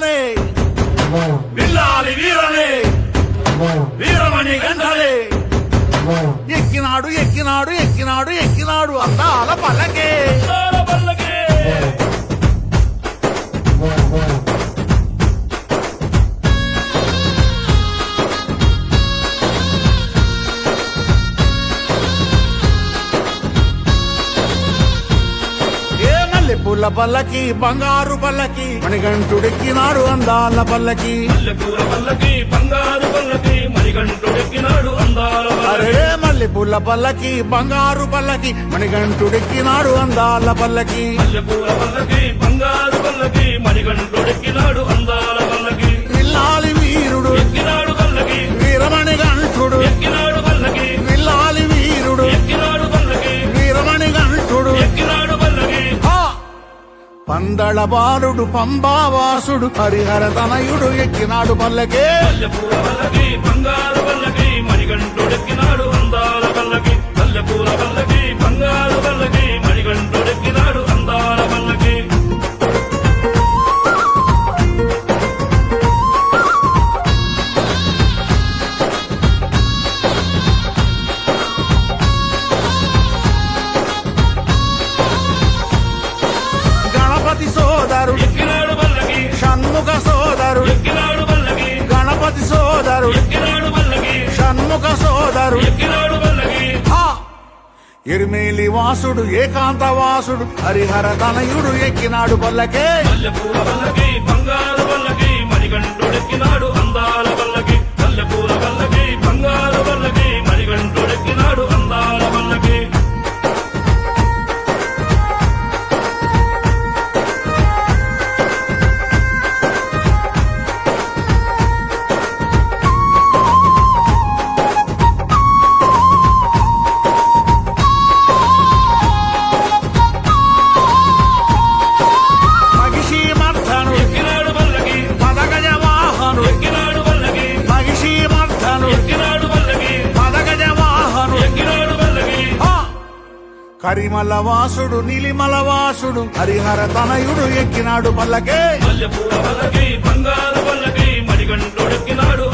గంటనే విల్లాలి వీరనే వీరమణి గంటనే ఎక్కినాడు ఎక్కినాడు ఎక్కినాడు ఎక్కినాడు అందాల పల్లకే పూల పల్లకి బంగారు పల్లకి మణికంఠుడెక్కినాడు అందాల పల్లకి బంగారు పల్లకి మణికంఠుడెక్కినాడు అందాల అరే మల్లెపూల పల్లకి బంగారు పల్లకి మణికంఠుడెక్కినాడు అందాల పల్లకి పల్లకి బంగారు పల్లకి మణికంఠుడెక్కినాడు అందాల పల్లకి విల్లాలి వీరుడు ఎక్కినాడు పల్లకి వీరమణి గంఠుడు ఎక్కినాడు పల్లకి విల్లాలి వీరుడు ఎక్కినాడు పల్లకి వీరమణి గంఠుడు ఎక్కినాడు పల్లకి పందళ బాలుడు పంబావాసుడు హరిహర తనయుడు ఎక్కినాడు పల్లకే పల్లకి బంగారు పల్లకి మణికంఠుడెక్కినాడు అందాల పల్లకి పల్లెపూల పల్లకి బంగారు పల్లకి మణికంఠుడెక్కినాడు అందాల పల్లకి సోదరుడు ఎక్కినాడు పల్లకి షణ్ముఖ సోదరుడు ఎక్కినాడు పల్లకి గణపతి సోదరుడు ఎక్కినాడు పల్లకి షణ్ముఖ సోదరుడు ఎక్కినాడు పల్లకి ఎరిమేలి వాసుడు ఏకాంత వాసుడు హరిహర తనయుడు ఎక్కినాడు పల్లకే పల్లెపూల పల్లకి బంగారు పల్లకి మణికంఠుడెక్కినాడు అందాల పల్లకి పల్లెపూల పల్లకి బంగారు పల్లకి మణికంఠుడెక్కినాడు అందాల పల్లకి కరిమల వాసుడు నీలిమల వాసుడు హరిహర తనయుడు ఎక్కినాడు పల్లకే పల్లెపూల పల్లకి బంగారు పల్లకి మణికంఠుడెక్కినాడు